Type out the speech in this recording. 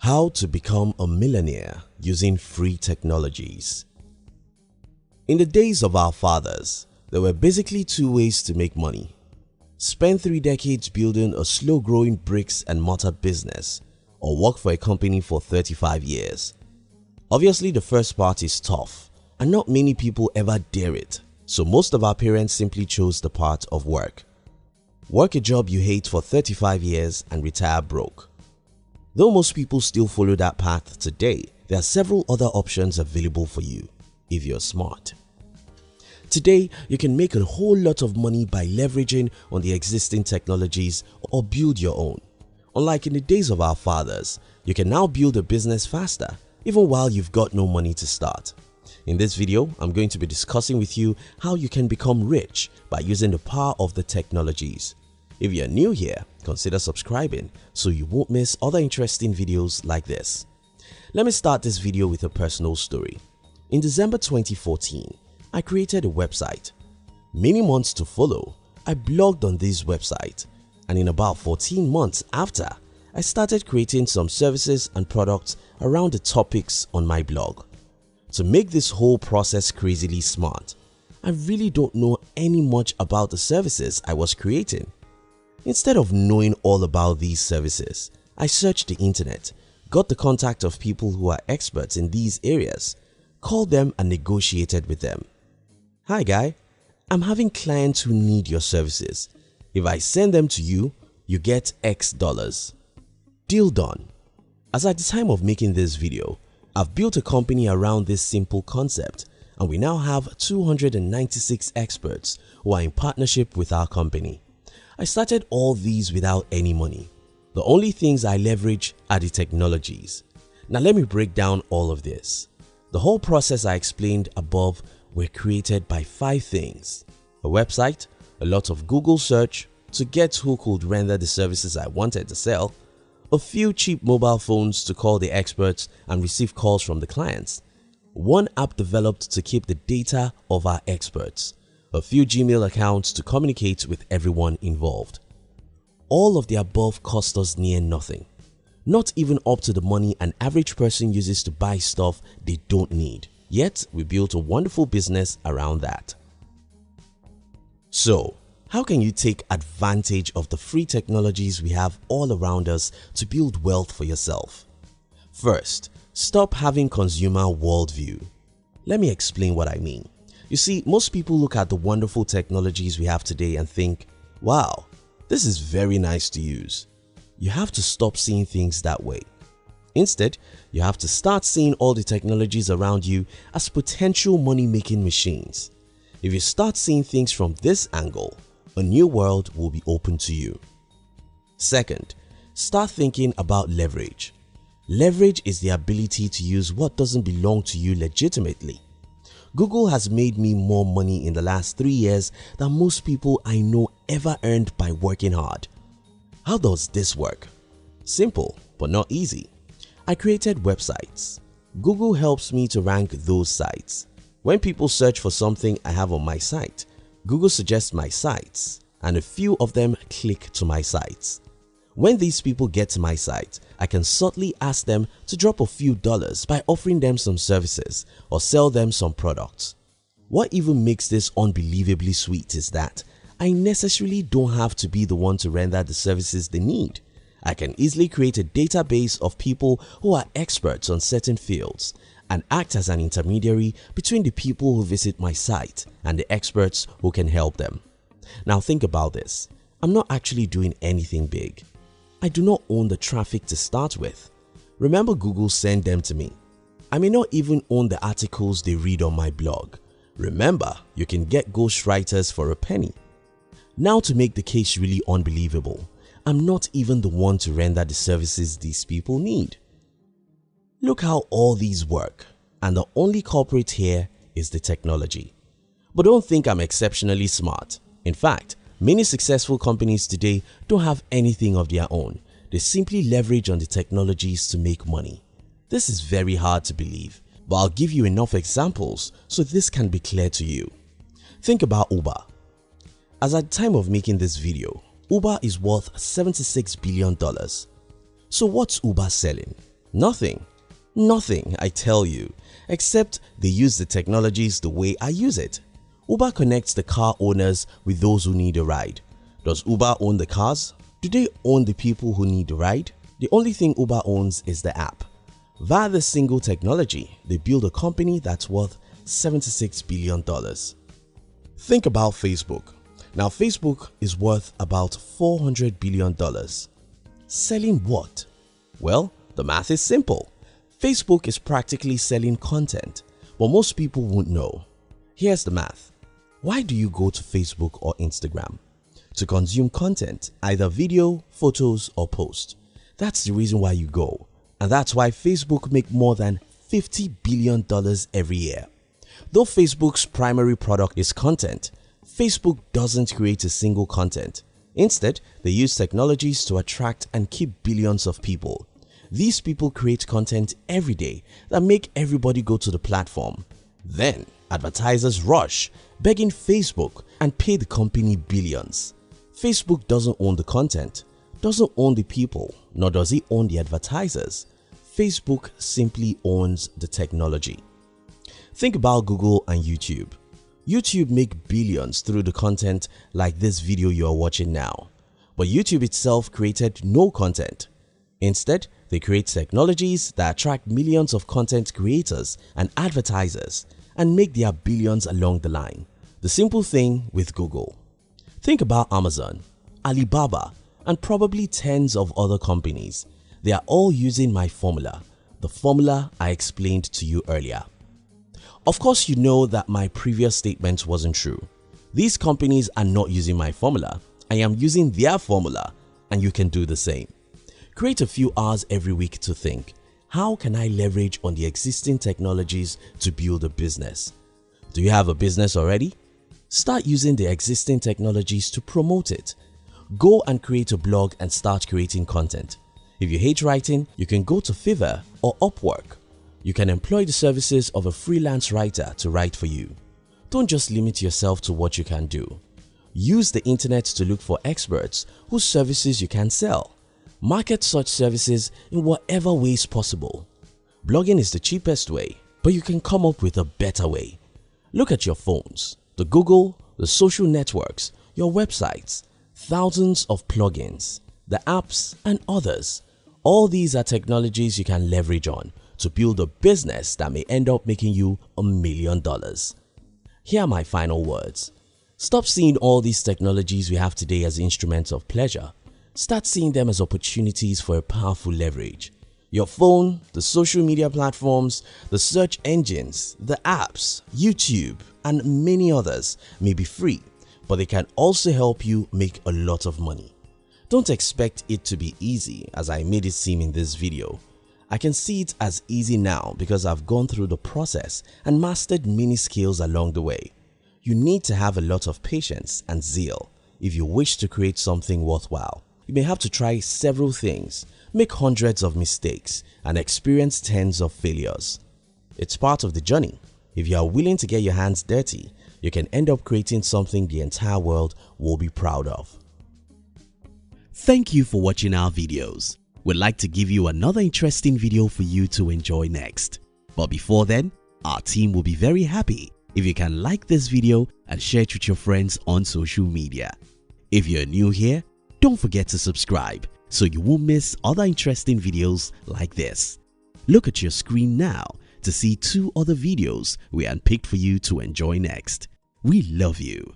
How to become a millionaire using free technologies. In the days of our fathers, there were basically two ways to make money. Spend 3 decades building a slow-growing bricks and mortar business, or work for a company for 35 years. Obviously, the first part is tough, and not many people ever dare it, so most of our parents simply chose the part of work. Work a job you hate for 35 years and retire broke. Though most people still follow that path today, there are several other options available for you if you're smart. Today, you can make a whole lot of money by leveraging on the existing technologies or build your own. Unlike in the days of our fathers, you can now build a business faster even while you've got no money to start. In this video, I'm going to be discussing with you how you can become rich by using the power of the technologies. If you're new here, consider subscribing so you won't miss other interesting videos like this. Let me start this video with a personal story. In December 2014, I created a website. Many months to follow, I blogged on this website, and in about 14 months after, I started creating some services and products around the topics on my blog. To make this whole process crazily smart, I really don't know any much about the services I was creating. Instead of knowing all about these services, I searched the internet, got the contact of people who are experts in these areas, called them and negotiated with them. Hi guy, I'm having clients who need your services. If I send them to you, you get X dollars. Deal done. As at the time of making this video, I've built a company around this simple concept, and we now have 296 experts who are in partnership with our company. I started all these without any money. The only things I leverage are the technologies. Now let me break down all of this. The whole process I explained above were created by 5 things: a website, a lot of Google search to get who could render the services I wanted to sell, a few cheap mobile phones to call the experts and receive calls from the clients, one app developed to keep the data of our experts, a few Gmail accounts to communicate with everyone involved. All of the above cost us near nothing, not even up to the money an average person uses to buy stuff they don't need. Yet we built a wonderful business around that. So, how can you take advantage of the free technologies we have all around us to build wealth for yourself? First, stop having consumer worldview. Let me explain what I mean. You see, most people look at the wonderful technologies we have today and think, wow, this is very nice to use. You have to stop seeing things that way. Instead, you have to start seeing all the technologies around you as potential money-making machines. If you start seeing things from this angle, a new world will be open to you. Second, start thinking about leverage. Leverage is the ability to use what doesn't belong to you legitimately. Google has made me more money in the last 3 years than most people I know ever earned by working hard. How does this work? Simple, but not easy. I created websites. Google helps me to rank those sites. When people search for something I have on my site, Google suggests my sites, and a few of them click to my sites. When these people get to my site, I can subtly ask them to drop a few dollars by offering them some services or sell them some products. What even makes this unbelievably sweet is that I necessarily don't have to be the one to render the services they need. I can easily create a database of people who are experts on certain fields and act as an intermediary between the people who visit my site and the experts who can help them. Now think about this. I'm not actually doing anything big. I do not own the traffic to start with. Remember, Google sent them to me. I may not even own the articles they read on my blog. Remember, you can get ghostwriters for a penny. Now to make the case really unbelievable, I'm not even the one to render the services these people need. Look how all these work, and the only culprit here is the technology. But don't think I'm exceptionally smart. In fact, many successful companies today don't have anything of their own. They simply leverage on the technologies to make money. This is very hard to believe, but I'll give you enough examples so this can be clear to you. Think about Uber. As at the time of making this video, Uber is worth $76 billion. So what's Uber selling? Nothing. Nothing, I tell you, except they use the technologies the way I use it. Uber connects the car owners with those who need a ride. Does Uber own the cars? Do they own the people who need a ride? The only thing Uber owns is the app. Via this single technology, they build a company that's worth $76 billion. Think about Facebook. Now Facebook is worth about $400 billion. Selling what? Well, the math is simple. Facebook is practically selling content, but most people won't know. Here's the math. Why do you go to Facebook or Instagram? To consume content, either video, photos or post. That's the reason why you go. And that's why Facebook make more than $50 billion every year. Though Facebook's primary product is content, Facebook doesn't create a single content. Instead, they use technologies to attract and keep billions of people. These people create content every day that make everybody go to the platform. Then, advertisers rush, begging Facebook and pay the company billions. Facebook doesn't own the content, doesn't own the people, nor does it own the advertisers. Facebook simply owns the technology. Think about Google and YouTube. YouTube make billions through the content like this video you are watching now. But YouTube itself created no content. Instead, they create technologies that attract millions of content creators and advertisers and make their billions along the line. The simple thing with Google. Think about Amazon, Alibaba, and probably tens of other companies. They are all using my formula, the formula I explained to you earlier. Of course, you know that my previous statement wasn't true. These companies are not using my formula. I am using their formula, and you can do the same. Create a few hours every week to think, how can I leverage on the existing technologies to build a business? Do you have a business already? Start using the existing technologies to promote it. Go and create a blog and start creating content. If you hate writing, you can go to Fiverr or Upwork. You can employ the services of a freelance writer to write for you. Don't just limit yourself to what you can do. Use the internet to look for experts whose services you can sell. Market such services in whatever ways possible. Blogging is the cheapest way, but you can come up with a better way. Look at your phones, the Google, the social networks, your websites, thousands of plugins, the apps and others. All these are technologies you can leverage on to build a business that may end up making you $1 million. Here are my final words. Stop seeing all these technologies we have today as instruments of pleasure. Start seeing them as opportunities for a powerful leverage. Your phone, the social media platforms, the search engines, the apps, YouTube, and many others may be free, but they can also help you make a lot of money. Don't expect it to be easy as I made it seem in this video. I can see it as easy now because I've gone through the process and mastered many skills along the way. You need to have a lot of patience and zeal if you wish to create something worthwhile. You may have to try several things, make hundreds of mistakes, and experience tens of failures. It's part of the journey. If you are willing to get your hands dirty, you can end up creating something the entire world will be proud of. Thank you for watching our videos. We'd like to give you another interesting video for you to enjoy next. But before then, our team will be very happy if you can like this video and share it with your friends on social media. If you're new here, don't forget to subscribe so you won't miss other interesting videos like this. Look at your screen now to see 2 other videos we handpicked for you to enjoy next. We love you.